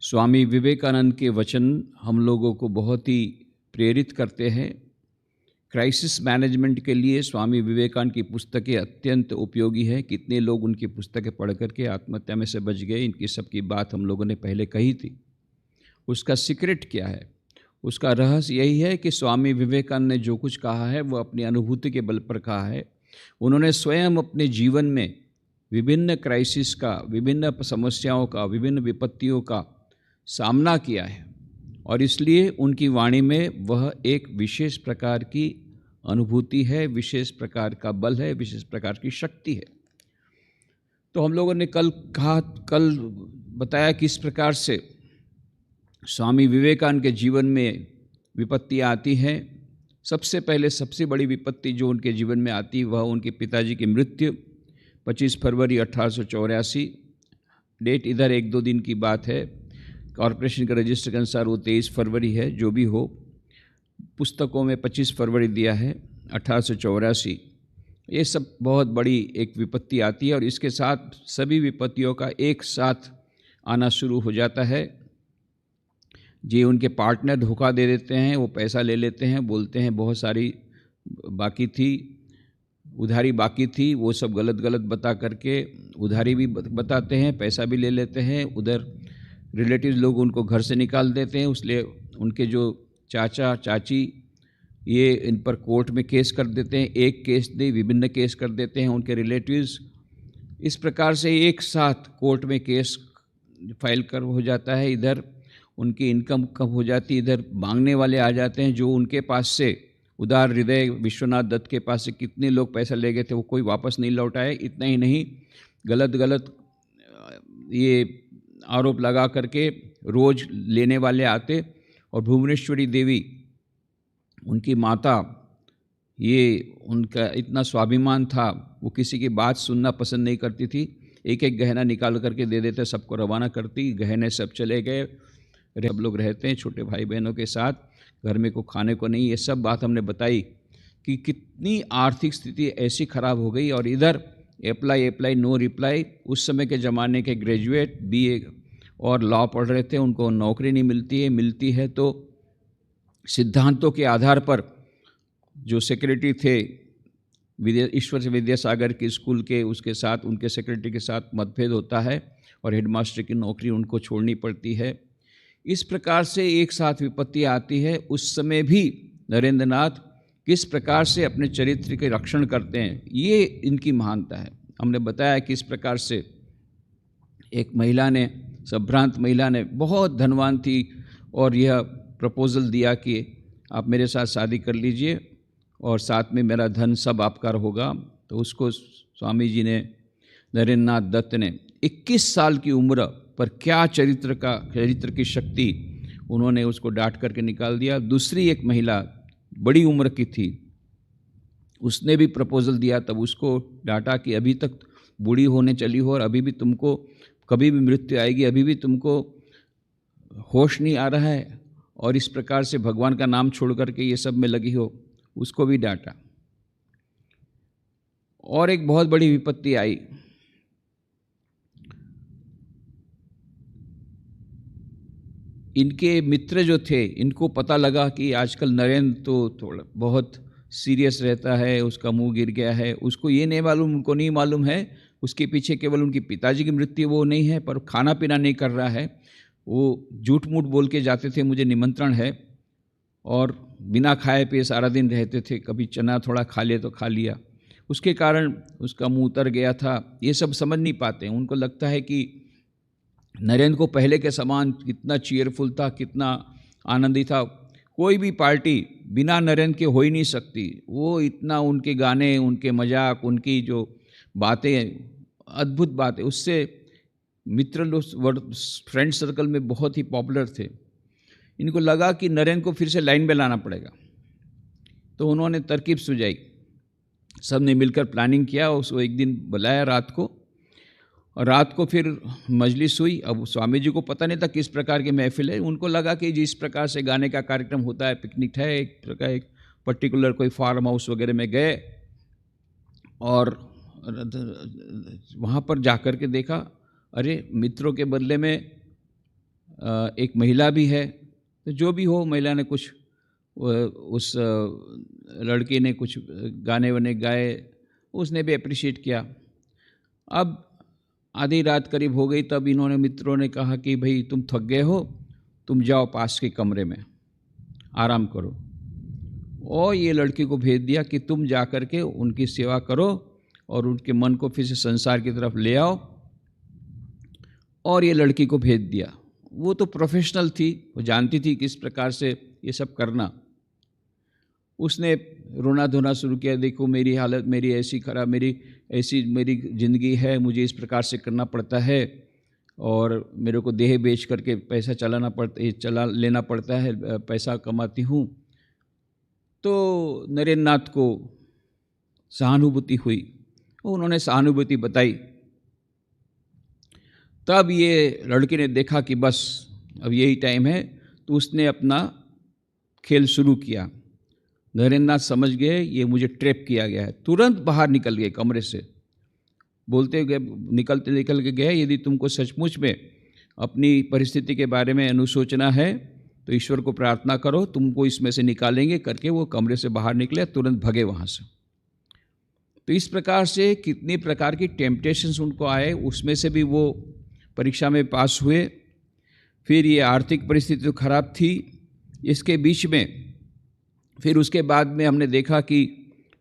स्वामी विवेकानंद के वचन हम लोगों को बहुत ही प्रेरित करते हैं। क्राइसिस मैनेजमेंट के लिए स्वामी विवेकानंद की पुस्तकें अत्यंत उपयोगी है। कितने लोग उनकी पुस्तकें पढ़ करके आत्महत्या में से बच गए, इनकी सबकी बात हम लोगों ने पहले कही थी। उसका सीक्रेट क्या है? उसका रहस्य यही है कि स्वामी विवेकानंद ने जो कुछ कहा है वो अपनी अनुभूति के बल पर कहा है। उन्होंने स्वयं अपने जीवन में विभिन्न क्राइसिस का, विभिन्न समस्याओं का, विभिन्न विपत्तियों का सामना किया है और इसलिए उनकी वाणी में वह एक विशेष प्रकार की अनुभूति है, विशेष प्रकार का बल है, विशेष प्रकार की शक्ति है। तो हम लोगों ने कल बताया किस प्रकार से स्वामी विवेकानंद के जीवन में विपत्तियाँ आती हैं। सबसे पहले सबसे बड़ी विपत्ति जो उनके जीवन में आती वह उनके पिताजी की मृत्यु 25 फरवरी 1884। डेट इधर 1-2 दिन की बात है, कॉरपोरेशन के रजिस्टर के अनुसार वो 23 फरवरी है। जो भी हो, पुस्तकों में 25 फरवरी दिया है 1884। ये सब बहुत बड़ी एक विपत्ति आती है और इसके साथ सभी विपत्तियों का एक साथ आना शुरू हो जाता है। जी, उनके पार्टनर धोखा दे देते हैं, वो पैसा ले लेते हैं, बोलते हैं बहुत सारी बाकी थी, उधारी बाकी थी, वो सब गलत बता करके उधारी भी बताते हैं, पैसा भी ले लेते हैं। उधर रिलेटिव्स लोग उनको घर से निकाल देते हैं, इसलिए उनके जो चाचा चाची ये इन पर कोर्ट में केस कर देते हैं। एक केस नहीं, विभिन्न केस कर देते हैं उनके रिलेटिव्स। इस प्रकार से एक साथ कोर्ट में केस फाइल कर हो जाता है। इधर उनकी इनकम कम हो जाती, इधर मांगने वाले आ जाते हैं जो उनके पास से उदार हृदय विश्वनाथ दत्त के पास से कितने लोग पैसा ले गए थे वो कोई वापस नहीं लौटाए। इतना ही नहीं, गलत ये आरोप लगा करके रोज़ लेने वाले आते और भुवनेश्वरी देवी उनकी माता, ये उनका इतना स्वाभिमान था, वो किसी की बात सुनना पसंद नहीं करती थी। एक एक गहना निकाल करके दे देते, सबको रवाना करती, गहने सब चले गए। सब लोग रहते हैं छोटे भाई बहनों के साथ, घर में को खाने को नहीं। ये सब बात हमने बताई कि कितनी आर्थिक स्थिति ऐसी खराब हो गई। और इधर अप्लाई नो रिप्लाई। उस समय के ज़माने के ग्रेजुएट BA और लॉ पढ़ रहे थे, उनको नौकरी नहीं मिलती है तो सिद्धांतों के आधार पर जो सेक्रेटरी थे ईश्वर विद्यासागर के स्कूल के, उसके साथ उनके सेक्रेटरी के साथ मतभेद होता है और हेडमास्टर की नौकरी उनको छोड़नी पड़ती है। इस प्रकार से एक साथ विपत्ति आती है। उस समय भी नरेंद्र नाथ किस प्रकार से अपने चरित्र के रक्षण करते हैं, ये इनकी महानता है। हमने बताया किस प्रकार से एक महिला ने, संभ्रांत महिला ने, बहुत धनवान थी और यह प्रपोजल दिया कि आप मेरे साथ शादी कर लीजिए और साथ में मेरा धन सब आपका होगा। तो उसको स्वामी जी ने, नरेंद्र नाथ दत्त ने 21 साल की उम्र पर क्या चरित्र की शक्ति, उन्होंने उसको डांट करके निकाल दिया। दूसरी एक महिला बड़ी उम्र की थी, उसने भी प्रपोजल दिया, तब उसको डांटा कि अभी तक बूढ़ी होने चली हो और अभी भी तुमको कभी भी मृत्यु आएगी, अभी भी तुमको होश नहीं आ रहा है और इस प्रकार से भगवान का नाम छोड़ करके ये सब में लगी हो, उसको भी डांटा। और एक बहुत बड़ी विपत्ति आई। इनके मित्र जो थे, इनको पता लगा कि आजकल नरेंद्र तो थोड़ा बहुत सीरियस रहता है, उसका मुंह गिर गया है। उसको ये नहीं मालूम, उनको नहीं मालूम है उसके पीछे केवल उनकी पिताजी की मृत्यु वो नहीं है, पर खाना पीना नहीं कर रहा है। वो झूठ मूठ बोल के जाते थे मुझे निमंत्रण है, और बिना खाए पिए सारा दिन रहते थे। कभी चना थोड़ा खा लिए तो खा लिया, उसके कारण उसका मुंह उतर गया था। ये सब समझ नहीं पाते। उनको लगता है कि नरेंद्र को पहले के समान कितना चीयरफुल था, कितना आनंदी था। कोई भी पार्टी बिना नरेंद्र के हो ही नहीं सकती। वो इतना, उनके गाने, उनके मजाक, उनकी जो बातें, अद्भुत बातें, उससे मित्र लोग फ्रेंड सर्कल में बहुत ही पॉपुलर थे। इनको लगा कि नरेंद्र को फिर से लाइन में लाना पड़ेगा, तो उन्होंने तरकीब सुझाई। सब ने मिलकर प्लानिंग किया, उसको एक दिन बुलाया रात को, और रात को फिर मजलिस हुई। अब स्वामी जी को पता नहीं था किस प्रकार की महफिल है। उनको लगा कि जिस प्रकार से गाने का कार्यक्रम होता है, पिकनिक है, एक प्रकार एक पर्टिकुलर कोई फार्म हाउस वगैरह में गए और वहाँ पर जाकर के देखा, अरे मित्रों के बदले में एक महिला भी है, तो जो भी हो, महिला ने कुछ उस लड़के ने कुछ गाने वाने गाए, उसने भी अप्रिशिएट किया। अब आधी रात करीब हो गई, तब इन्होंने मित्रों ने कहा कि भाई तुम थक गए हो, तुम जाओ पास के कमरे में आराम करो। और ये लड़की को भेज दिया कि तुम जा कर के उनकी सेवा करो और उनके मन को फिर से संसार की तरफ ले आओ। और ये लड़की को भेज दिया। वो तो प्रोफेशनल थी, वो जानती थी किस प्रकार से ये सब करना। उसने रोना धोना शुरू किया, देखो मेरी हालत, मेरी ऐसी खराब, मेरी ज़िंदगी है, मुझे इस प्रकार से करना पड़ता है और मेरे को देह बेच करके पैसा चला लेना पड़ता है, पैसा कमाती हूँ। तो नरेंद्र नाथ को सहानुभूति हुई, उन्होंने सहानुभूति बताई। तब ये लड़की ने देखा कि बस अब यही टाइम है, तो उसने अपना खेल शुरू किया। नरेंद्र नाथ समझ गए ये मुझे ट्रैप किया गया है, तुरंत बाहर निकल गए कमरे से। बोलते गए, निकल के गए, यदि तुमको सचमुच में अपनी परिस्थिति के बारे में अनुशोचना है तो ईश्वर को प्रार्थना करो, तुमको इसमें से निकालेंगे करके वो कमरे से बाहर निकले, तुरंत भगे वहाँ से। तो इस प्रकार से कितनी प्रकार की टेम्पटेशंस उनको आए, उसमें से भी वो परीक्षा में पास हुए। फिर ये आर्थिक परिस्थिति तो खराब थी, इसके बीच में फिर उसके बाद में हमने देखा कि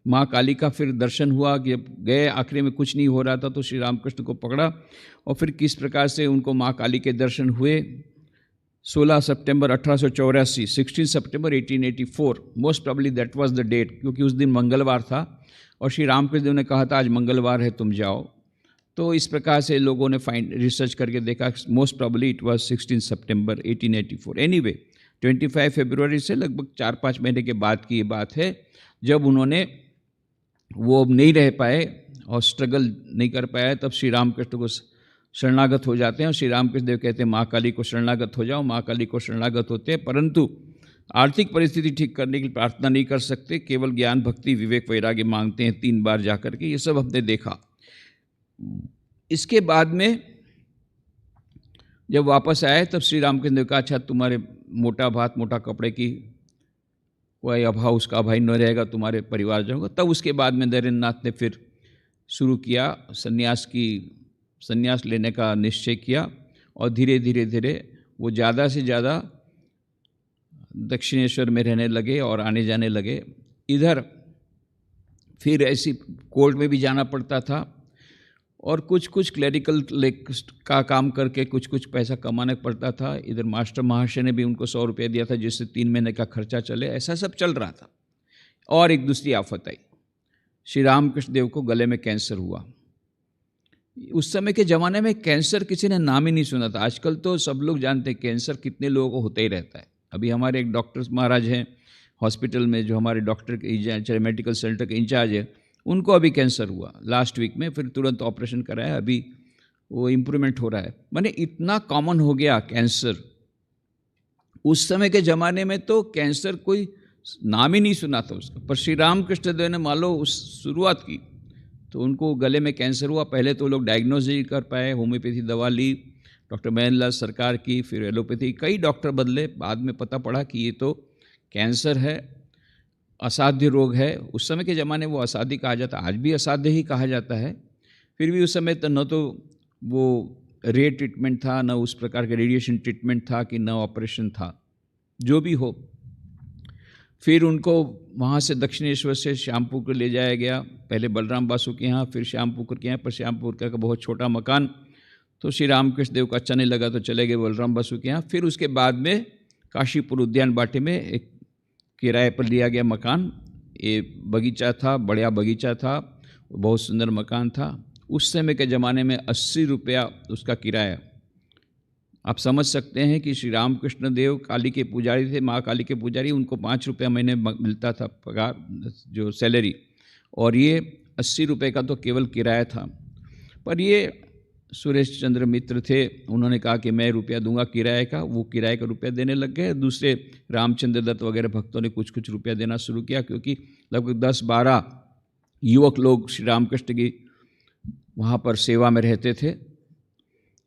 माँ काली का फिर दर्शन हुआ कि जब गए, आखिरी में कुछ नहीं हो रहा था तो श्री रामकृष्ण को पकड़ा और फिर किस प्रकार से उनको माँ काली के दर्शन हुए। 16 सितंबर 1884, 16 सितंबर 1884, most probably that was the date, क्योंकि उस दिन मंगलवार था और श्री रामकृष्ण देव ने कहा था आज मंगलवार है, तुम जाओ। तो इस प्रकार से लोगों ने रिसर्च करके देखा, मोस्ट प्रॉब्ली इट वाज 16 सितंबर 1884। एनीवे 25 फरवरी से लगभग 4-5 महीने के बाद की ये बात है, जब उन्होंने वो अब नहीं रह पाए और स्ट्रगल नहीं कर पाए, तब श्री रामकृष्ण को शरणागत हो जाते हैं। और श्री रामकृष्ण देव कहते हैं माँ काली को शरणागत हो जाओ, माँ काली को शरणागत होते हैं, परंतु आर्थिक परिस्थिति ठीक करने के लिए प्रार्थना नहीं कर सकते, केवल ज्ञान भक्ति विवेक वैराग्य मांगते हैं 3 बार जा कर के। ये सब हमने देखा। इसके बाद में जब वापस आए तब श्री रामकृष्ण देव का, अच्छा तुम्हारे मोटा भात मोटा कपड़े की कोई अभाव, उसका अभाव न रहेगा, तुम्हारे परिवार जाऊँगा। तब उसके बाद में नरेंद्र नाथ ने फिर शुरू किया, संन्यास लेने का निश्चय किया और धीरे धीरे वो ज़्यादा से ज़्यादा दक्षिणेश्वर में रहने लगे और आने जाने लगे। इधर फिर ऐसी कोर्ट में भी जाना पड़ता था और कुछ क्लरिकल का काम करके कुछ पैसा कमाना पड़ता था। इधर मास्टर महाशय ने भी उनको 100 रुपये दिया था जिससे 3 महीने का खर्चा चले, ऐसा सब चल रहा था। और एक दूसरी आफत आई, श्री रामकृष्ण देव को गले में कैंसर हुआ। उस समय के ज़माने में कैंसर किसी ने नाम ही नहीं सुना था। आजकल तो सब लोग जानते हैं कैंसर कितने लोगों को होता ही रहता है। अभी हमारे एक डॉक्टर महाराज हैं हॉस्पिटल में, जो हमारे डॉक्टर के मेडिकल सेंटर के इंचार्ज है, उनको अभी कैंसर हुआ लास्ट वीक में, फिर तुरंत ऑपरेशन कराया, अभी वो इम्प्रूवमेंट हो रहा है। माने इतना कॉमन हो गया कैंसर। उस समय के ज़माने में तो कैंसर कोई नाम ही नहीं सुना था उसका, पर श्री रामकृष्ण देव ने मान लो उस शुरुआत की तो उनको गले में कैंसर हुआ। पहले तो लोग डायग्नोज नहीं कर पाए, होम्योपैथी दवा ली डॉक्टर महेंद्रलाल सरकार की, फिर एलोपैथी, कई डॉक्टर बदले, बाद में पता पड़ा कि ये तो कैंसर है, असाध्य रोग है। उस समय के ज़माने वो असाध्य कहा जाता, आज भी असाध्य ही कहा जाता है। फिर भी उस समय तो न तो वो रेड ट्रीटमेंट था, न उस प्रकार के रेडिएशन ट्रीटमेंट था, कि न ऑपरेशन था, जो भी हो। फिर उनको वहाँ से दक्षिणेश्वर से श्यामपुर ले जाया गया, पहले बलराम बासु के यहाँ, फिर श्यामपुर के यहाँ, पर श्यामपुर का बहुत छोटा मकान, तो श्री रामकृष्ण देव को अच्छा नहीं लगा तो चले गए बलराम बासु के यहाँ। फिर उसके बाद में काशीपुर उद्यान बाटे में एक किराए पर लिया गया मकान। ये बगीचा था, बढ़िया बगीचा था, बहुत सुंदर मकान था। उस समय के ज़माने में 80 रुपया उसका किराया। आप समझ सकते हैं कि श्री रामकृष्ण देव काली के पुजारी थे, माँ काली के पुजारी, उनको 5 रुपया महीने मिलता था पगार, जो सैलरी, और ये 80 रुपये का तो केवल किराया था। पर ये सुरेश चंद्र मित्र थे, उन्होंने कहा कि मैं रुपया दूंगा किराए का, वो किराए का रुपया देने लग गए। दूसरे रामचंद्र दत्त वगैरह भक्तों ने कुछ रुपया देना शुरू किया, क्योंकि लगभग 10-12 युवक लोग श्री रामकृष्ण की वहाँ पर सेवा में रहते थे।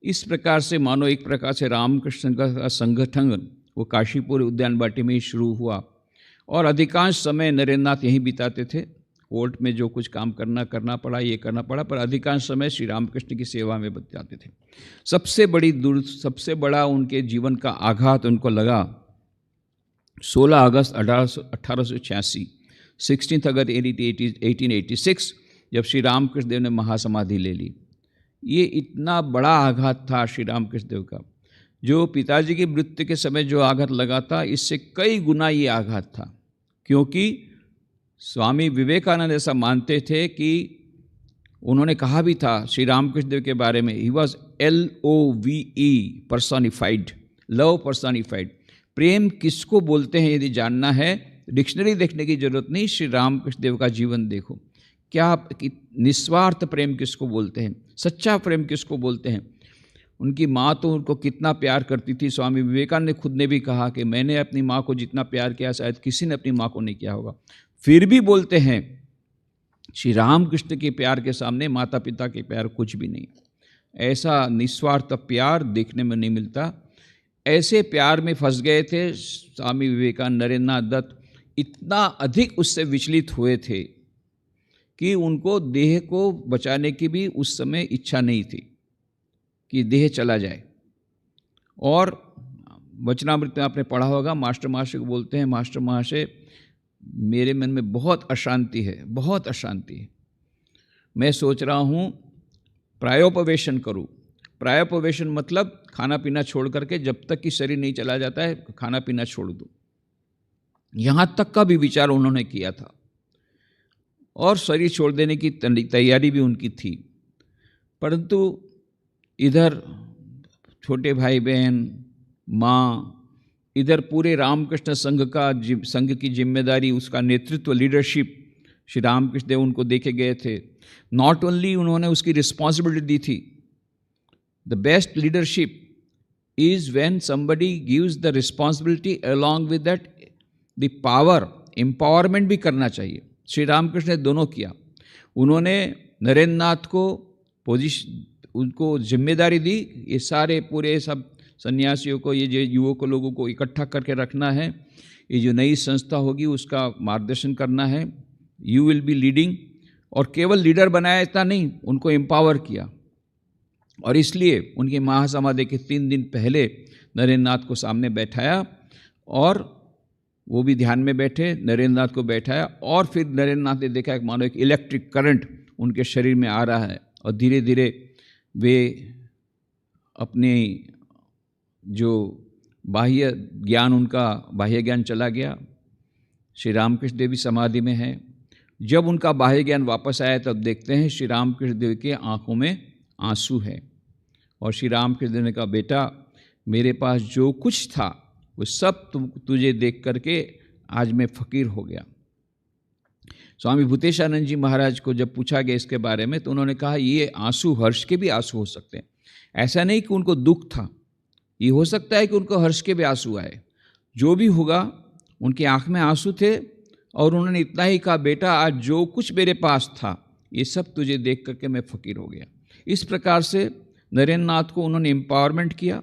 इस प्रकार से मानो एक प्रकार से रामकृष्ण का संगठन वो काशीपुर उद्यान बाटी में ही शुरू हुआ और अधिकांश समय नरेंद्रनाथ यहीं बिताते थे। कोर्ट में जो कुछ काम करना पड़ा, ये करना पड़ा, पर अधिकांश समय श्री रामकृष्ण की सेवा में बिताते थे। सबसे बड़ा उनके जीवन का आघात उनको लगा 16 अगस्त 1886, 16 अगस्त 1886, जब श्री रामकृष्ण देव ने महासमाधि ले ली। ये इतना बड़ा आघात था श्री रामकृष्ण देव का, जो पिताजी की मृत्यु के समय जो आघात लगा था, इससे कई गुना ये आघात था। क्योंकि स्वामी विवेकानंद ऐसा मानते थे कि उन्होंने कहा भी था श्री रामकृष्ण देव के बारे में, he was LOVE personified, love personified. प्रेम किसको बोलते हैं यदि जानना है, डिक्शनरी देखने की जरूरत नहीं, श्री रामकृष्ण देव का जीवन देखो। क्या निस्वार्थ प्रेम किसको बोलते हैं, सच्चा प्रेम किसको बोलते हैं। उनकी माँ तो उनको कितना प्यार करती थी। स्वामी विवेकानंद ने खुद ने भी कहा कि मैंने अपनी माँ को जितना प्यार किया शायद किसी ने अपनी माँ को नहीं किया होगा। फिर भी बोलते हैं श्री रामकृष्ण के प्यार के सामने माता पिता के प्यार कुछ भी नहीं। ऐसा निस्वार्थ प्यार देखने में नहीं मिलता। ऐसे प्यार में फंस गए थे स्वामी विवेकानंद। नरेंद्रनाथ दत्त इतना अधिक उससे विचलित हुए थे कि उनको देह को बचाने की भी उस समय इच्छा नहीं थी कि देह चला जाए। और वचनामृत में आपने पढ़ा होगा, मास्टर महाशय को बोलते हैं, मास्टर महाशय मेरे मन में बहुत अशांति है, बहुत अशांति है। मैं सोच रहा हूँ प्रायोपवेशन करूँ। प्रायोपवेशन मतलब खाना पीना छोड़ करके जब तक कि शरीर नहीं चला जाता है खाना पीना छोड़ दो। यहाँ तक का भी विचार उन्होंने किया था और शरीर छोड़ देने की तैयारी भी उनकी थी। परंतु इधर छोटे भाई बहन, माँ, इधर पूरे रामकृष्ण संघ की जिम्मेदारी, उसका नेतृत्व, लीडरशिप श्री रामकृष्ण देव उनको देके गए थे। नॉट ओनली उन्होंने उसकी रिस्पॉन्सिबिलिटी दी थी। The best leadership is when somebody gives the responsibility along with that the power, empowerment भी करना चाहिए। श्री रामकृष्ण ने दोनों किया। उन्होंने नरेंद्रनाथ को उनको जिम्मेदारी दी, ये सारे पूरे सब सन्यासियों को, ये जो युवक लोगों को इकट्ठा करके रखना है, ये जो नई संस्था होगी उसका मार्गदर्शन करना है, यू विल बी लीडिंग। और केवल लीडर बनाया इतना नहीं, उनको एम्पावर किया। और इसलिए उनकी महासमाधि के 3 दिन पहले नरेंद्रनाथ को सामने बैठाया और वो भी ध्यान में बैठे, नरेंद्रनाथ को बैठाया और फिर नरेंद्रनाथ ने देखा कि मानो एक इलेक्ट्रिक करंट उनके शरीर में आ रहा है और धीरे धीरे वे अपने जो बाह्य ज्ञान, उनका बाह्य ज्ञान चला गया। श्री रामकृष्ण देव भी समाधि में हैं। जब उनका बाह्य ज्ञान वापस आया तब देखते हैं श्री रामकृष्ण देव के आंखों में आंसू है और श्री रामकृष्ण देव ने कहा, बेटा मेरे पास जो कुछ था वो सब तुझे देख करके आज मैं फ़कीर हो गया। स्वामी भूतेशानंद जी महाराज को जब पूछा गया इसके बारे में तो उन्होंने कहा ये आंसू हर्ष के भी आंसू हो सकते हैं। ऐसा नहीं कि उनको दुख था, ये हो सकता है कि उनको हर्ष के भी आंसू आए। जो भी होगा, उनकी आंख में आंसू थे और उन्होंने इतना ही कहा, बेटा आज जो कुछ मेरे पास था ये सब तुझे देख करके मैं फ़कीर हो गया। इस प्रकार से नरेंद्रनाथ को उन्होंने एम्पावरमेंट किया।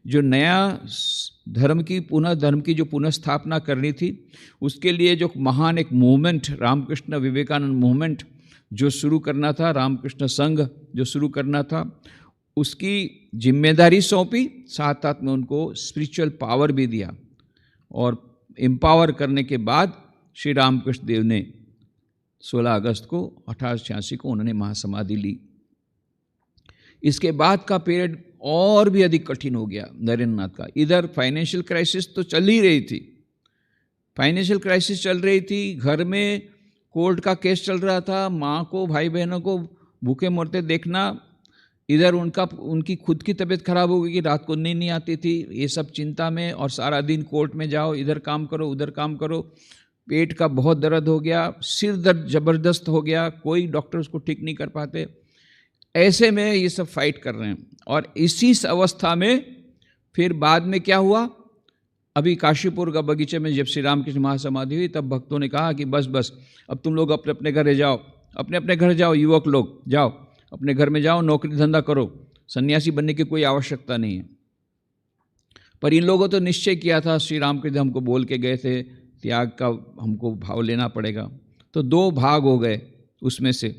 जो नया धर्म की जो पुनः स्थापना करनी थी, उसके लिए जो महान एक मूवमेंट, रामकृष्ण विवेकानंद मूवमेंट जो शुरू करना था, रामकृष्ण संघ जो शुरू करना था, उसकी जिम्मेदारी सौंपी। साथ साथ में उनको स्पिरिचुअल पावर भी दिया और एम्पावर करने के बाद श्री रामकृष्ण देव ने 16 अगस्त को 1886 को उन्होंने महासमाधि ली। इसके बाद का पीरियड और भी अधिक कठिन हो गया नरेंद्रनाथ का। इधर फाइनेंशियल क्राइसिस तो चल ही रही थी, फाइनेंशियल क्राइसिस चल रही थी, घर में कोर्ट का केस चल रहा था, माँ को, भाई बहनों को भूखे मरते देखना, इधर उनकी खुद की तबीयत खराब हो गई कि रात को नींद नहीं आती थी, ये सब चिंता में, और सारा दिन कोर्ट में जाओ, इधर काम करो उधर काम करो, पेट का बहुत दर्द हो गया, सिर दर्द ज़बरदस्त हो गया, कोई डॉक्टर उसको ठीक नहीं कर पाते। ऐसे में ये सब फाइट कर रहे हैं। और इसी अवस्था में फिर बाद में क्या हुआ, अभी काशीपुर का बगीचे में जब श्री राम की महासमाधि हुई तब भक्तों ने कहा कि बस बस अब तुम लोग अपने अपने घर जाओ, अपने अपने घर जाओ, युवक लोग जाओ, अपने घर में जाओ, नौकरी धंधा करो, सन्यासी बनने की कोई आवश्यकता नहीं है। पर इन लोगों तो निश्चय किया था, श्री रामकृष्ण हमको बोल के गए थे त्याग का हमको भाव लेना पड़ेगा। तो 2 भाग हो गए उसमें से।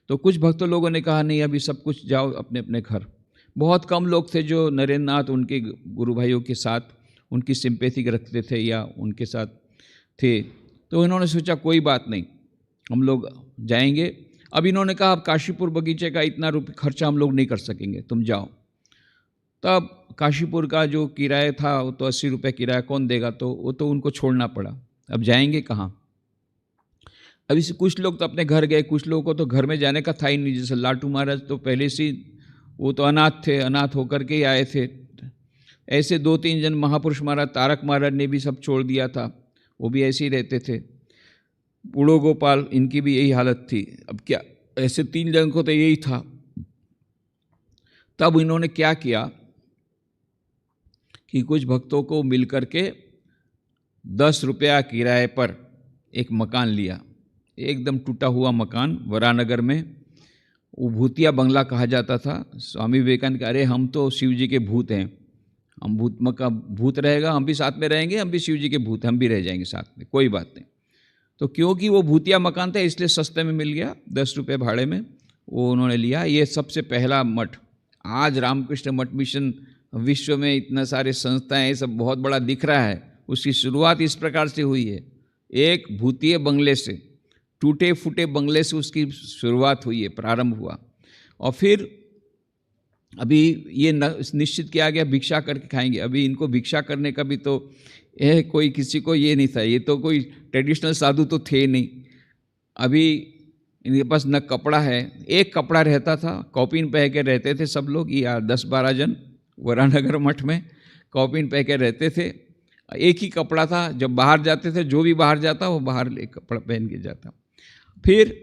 तो कुछ भक्त लोगों ने कहा नहीं अभी सब कुछ जाओ अपने अपने घर। बहुत कम लोग थे जो नरेंद्र नाथ उनके गुरु भाइयों के साथ उनकी सिंपैथी रखते थे या उनके साथ थे। तो इन्होंने सोचा कोई बात नहीं, हम लोग जाएंगे। अब इन्होंने कहा अब काशीपुर बगीचे का इतना खर्चा हम लोग नहीं कर सकेंगे, तुम जाओ। तब काशीपुर का जो किराया था वो तो 80 रुपये किराया कौन देगा, तो वो तो उनको छोड़ना पड़ा। अब जाएंगे कहाँ। अभी से कुछ लोग तो अपने घर गए, कुछ लोगों को तो घर में जाने का था ही नहीं। जैसे लाटू महाराज तो पहले से वो तो अनाथ थे, अनाथ होकर के ही आए थे। ऐसे 2-3 जन महापुरुष महाराज, तारक महाराज ने भी सब छोड़ दिया था, वो भी ऐसे ही रहते थे। बूढ़ो गोपाल इनकी भी यही हालत थी। अब क्या, ऐसे 3 जन को तो यही था। तब इन्होंने क्या किया कि कुछ भक्तों को मिलकर के 10 रुपया किराए पर एक मकान लिया, एकदम टूटा हुआ मकान वरानगर में। वो भूतिया बंगला कहा जाता था। स्वामी विवेकानंद कह, अरे हम तो शिव जी के भूत हैं, हम भूत रहेगा, हम भी साथ में रहेंगे, हम भी शिव जी के भूत, हम भी रह जाएंगे साथ में, कोई बात नहीं। तो क्योंकि वो भूतिया मकान था इसलिए सस्ते में मिल गया, 10 रुपये भाड़े में वो उन्होंने लिया। ये सबसे पहला मठ। आज रामकृष्ण मठ मिशन विश्व में इतना सारे संस्थाएं सब बहुत बड़ा दिख रहा है, उसकी शुरुआत इस प्रकार से हुई है। एक भूतिया बंगले से, टूटे फूटे बंगले से उसकी शुरुआत हुई है, प्रारंभ हुआ। और फिर अभी ये निश्चित किया गया भिक्षा करके खाएंगे। अभी इनको भिक्षा करने का भी तो कोई किसी को ये नहीं था, ये तो कोई ट्रेडिशनल साधु तो थे नहीं। अभी इनके पास न कपड़ा है, एक कपड़ा रहता था, कॉपिन पहन के रहते थे सब लोग, या 10-12 जन वरानगर मठ में कॉपिन पहन के रहते थे। एक ही कपड़ा था, जब बाहर जाते थे जो भी बाहर जाता वो बाहर ले कपड़ा पहन के जाता। फिर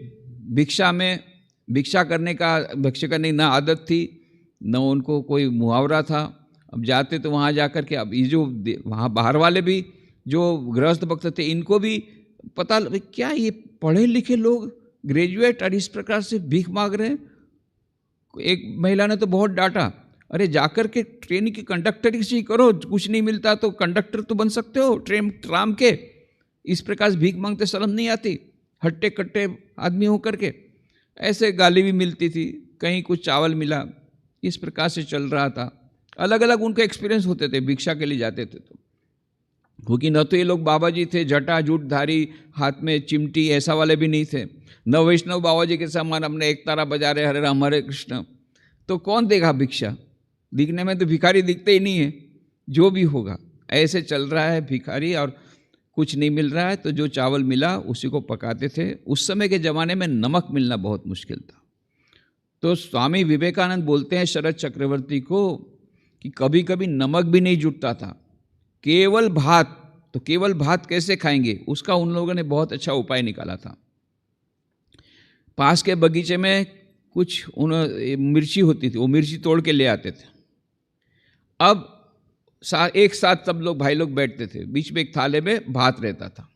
भिक्षा करने की ना आदत थी, न उनको कोई मुहावरा था। अब जाते तो वहाँ जा कर के, अब ये जो वहाँ बाहर वाले भी जो गृहस्थ भक्त थे इनको भी पता क्या ये पढ़े लिखे लोग ग्रेजुएट और इस प्रकार से भीख मांग रहे हैं। एक महिला ने तो बहुत डांटा, अरे जाकर के ट्रेन की कंडक्टर से ही करो, कुछ नहीं मिलता तो कंडक्टर तो बन सकते हो ट्राम के, इस प्रकार से भीख मांगते शर्म नहीं आती, हट्टे कट्टे आदमी होकर के। ऐसे गाली भी मिलती थी, कहीं कुछ चावल मिला, इस प्रकार से चल रहा था। अलग अलग उनके एक्सपीरियंस होते थे भिक्षा के लिए जाते थे तो। क्योंकि न तो ये लोग बाबा जी थे जटा जूटधारी, हाथ में चिमटी ऐसा वाले भी नहीं थे, न वैष्णव बाबा जी के समान अपने एक तारा बजा रहे हरे राम हरे कृष्ण। तो कौन देगा भिक्षा, दिखने में तो भिखारी दिखते ही नहीं है। जो भी होगा ऐसे चल रहा है भिखारी, और कुछ नहीं मिल रहा है तो जो चावल मिला उसी को पकाते थे। उस समय के ज़माने में नमक मिलना बहुत मुश्किल था। तो स्वामी विवेकानंद बोलते हैं शरद चक्रवर्ती को कि कभी कभी नमक भी नहीं जुटता था, केवल भात। तो केवल भात कैसे खाएंगे, उसका उन लोगों ने बहुत अच्छा उपाय निकाला था। पास के बगीचे में कुछ मिर्ची होती थी, वो मिर्ची तोड़ के ले आते थे। अब एक साथ सब लोग भाई लोग बैठते थे, बीच में एक थाले में भात रहता था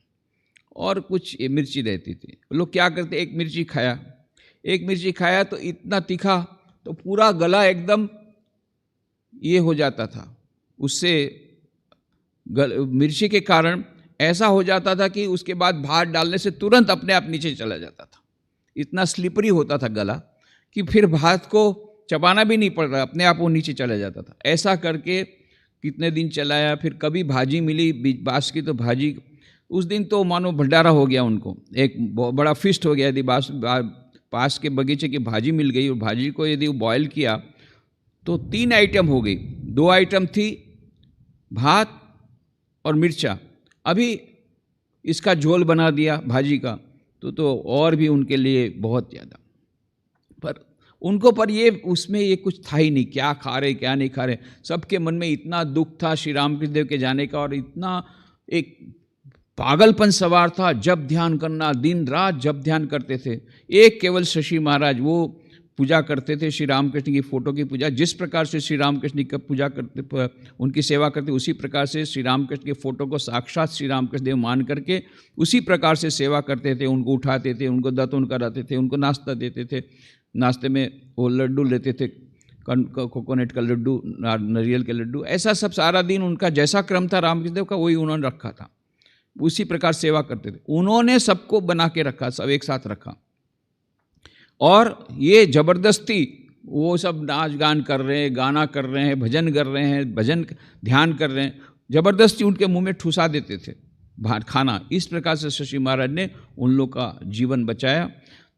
और कुछ मिर्ची रहती थी। लोग क्या करते, एक मिर्ची खाया तो इतना तीखा तो पूरा गला एकदम ये हो जाता था। उससे मिर्ची के कारण ऐसा हो जाता था कि उसके बाद भात डालने से तुरंत अपने आप नीचे चला जाता था। इतना स्लिपरी होता था गला कि फिर भात को चबाना भी नहीं पड़ रहा, अपने आप वो नीचे चला जाता था। ऐसा करके कितने दिन चलाया। फिर कभी भाजी मिली बाँस की, तो भाजी उस दिन तो मानो भंडारा हो गया उनको, एक बहुत बड़ा फिस्ट हो गया। यदि पास के बगीचे की भाजी मिल गई और भाजी को यदि बॉयल किया तो 3 आइटम हो गई। 2 आइटम थी भात और मिर्चा, अभी इसका झोल बना दिया भाजी का तो और भी उनके लिए बहुत ज़्यादा। पर उनको ये उसमें ये कुछ था ही नहीं, क्या खा रहे क्या नहीं खा रहे। सबके मन में इतना दुख था श्री रामकृष्ण देव के जाने का, और इतना एक पागलपन सवार था। जब ध्यान करना, दिन रात जब ध्यान करते थे। एक केवल शशि महाराज वो पूजा करते थे श्री रामकृष्ण की फोटो की पूजा। जिस प्रकार से श्री रामकृष्ण की पूजा करते, उनकी सेवा करते, उसी प्रकार से श्री रामकृष्ण के फोटो को साक्षात श्री रामकृष्ण देव मान करके उसी प्रकार से सेवा करते थे। उनको उठाते थे, उनको दातुन कराते थे, उनको नाश्ता देते थे, नाश्ते में वो लड्डू लेते थे, कोकोनट का लड्डू, नारियल के लड्डू, ऐसा सब सारा दिन उनका जैसा क्रम था रामकृष्ण देव का वही उन्होंने रखा था। उसी प्रकार सेवा करते थे। उन्होंने सबको बना के रखा, सब एक साथ रखा। और ये जबरदस्ती वो सब नाच गान कर रहे हैं, गाना कर रहे हैं, भजन कर रहे हैं, भजन ध्यान कर रहे हैं, जबरदस्ती उनके मुंह में ठुसा देते थे खाना। इस प्रकार से शशि महाराज ने उन लोग का जीवन बचाया।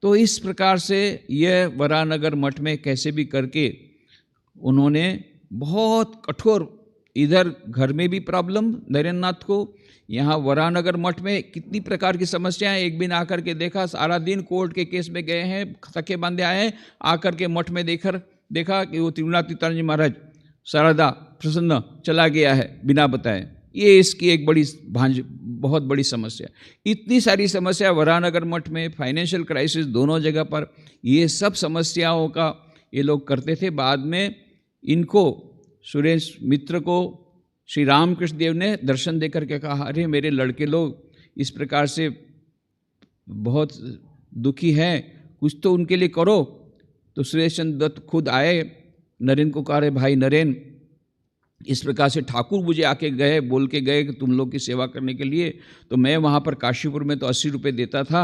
तो इस प्रकार से यह वरानगर मठ में कैसे भी करके उन्होंने बहुत कठोर, इधर घर में भी प्रॉब्लम नरेंद्र नाथ को, यहाँ वरानगर मठ में कितनी प्रकार की समस्याएं। एक दिन आकर के देखा, सारा दिन कोर्ट के केस में गए हैं, थके बांधे आए हैं, आकर के मठ में देखा कि वो त्रिगुणातीतानंद जी महाराज शारदा प्रसन्न चला गया है बिना बताए। ये इसकी एक बहुत बड़ी समस्या। इतनी सारी समस्या वरानगर मठ में, फाइनेंशियल क्राइसिस दोनों जगह पर, ये सब समस्याओं का ये लोग करते थे। बाद में इनको, सुरेश मित्र को, श्री रामकृष्ण देव ने दर्शन देकर के कहा, अरे मेरे लड़के लोग इस प्रकार से बहुत दुखी हैं, कुछ तो उनके लिए करो। तो सुरेश चंद्र दत्त खुद आए, नरेंद्र को कहा, अरे भाई नरेंद्र, इस प्रकार से ठाकुर मुझे आके बोल के गए कि तुम लोग की सेवा करने के लिए। तो मैं वहाँ पर काशीपुर में तो 80 रुपये देता था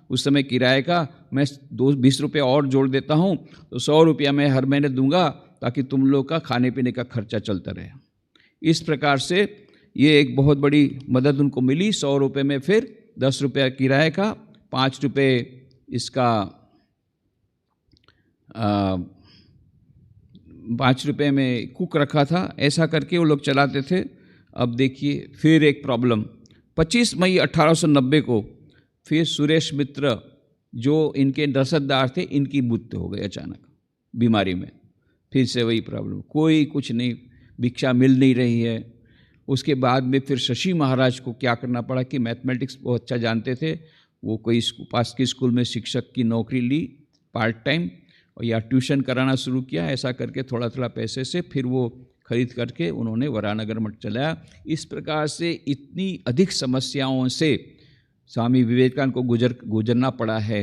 उस समय किराए का, मैं 20 रुपये और जोड़ देता हूँ, तो 100 रुपया मैं हर महीने दूंगा ताकि तुम लोग का खाने पीने का खर्चा चलता रहे। इस प्रकार से ये एक बहुत बड़ी मदद उनको मिली। 100 रुपये में फिर 10 रुपया किराए का, 5 रुपये इसका 5 रुपये में कुक रखा था, ऐसा करके वो लोग चलाते थे। अब देखिए फिर एक प्रॉब्लम, 25 मई 1890 को फिर सुरेश मित्र जो इनके रसददार थे, इनकी मृत्यु हो गई अचानक बीमारी में। फिर से वही प्रॉब्लम, कोई कुछ नहीं, भिक्षा मिल नहीं रही है। उसके बाद में फिर शशि महाराज को क्या करना पड़ा कि मैथमेटिक्स बहुत अच्छा जानते थे, वो कोई पास के स्कूल में शिक्षक की नौकरी ली पार्ट टाइम, और या ट्यूशन कराना शुरू किया। ऐसा करके थोड़ा थोड़ा पैसे से फिर वो खरीद करके उन्होंने वरानगर मठ चलाया। इस प्रकार से इतनी अधिक समस्याओं से स्वामी विवेकानंद को गुजरना पड़ा है।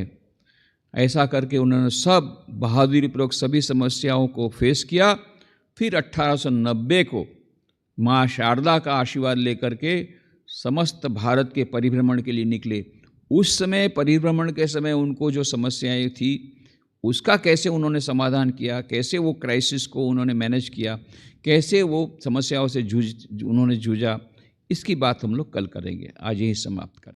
ऐसा करके उन्होंने सब बहादुरीपूर्वक सभी समस्याओं को फेस किया। फिर 1890 को माँ शारदा का आशीर्वाद लेकर के समस्त भारत के परिभ्रमण के लिए निकले। उस समय परिभ्रमण के समय उनको जो समस्याएं थी उसका कैसे उन्होंने समाधान किया, कैसे वो क्राइसिस को उन्होंने मैनेज किया, कैसे वो समस्याओं से उन्होंने जूझा, इसकी बात हम लोग कल करेंगे। आज यही समाप्त करें।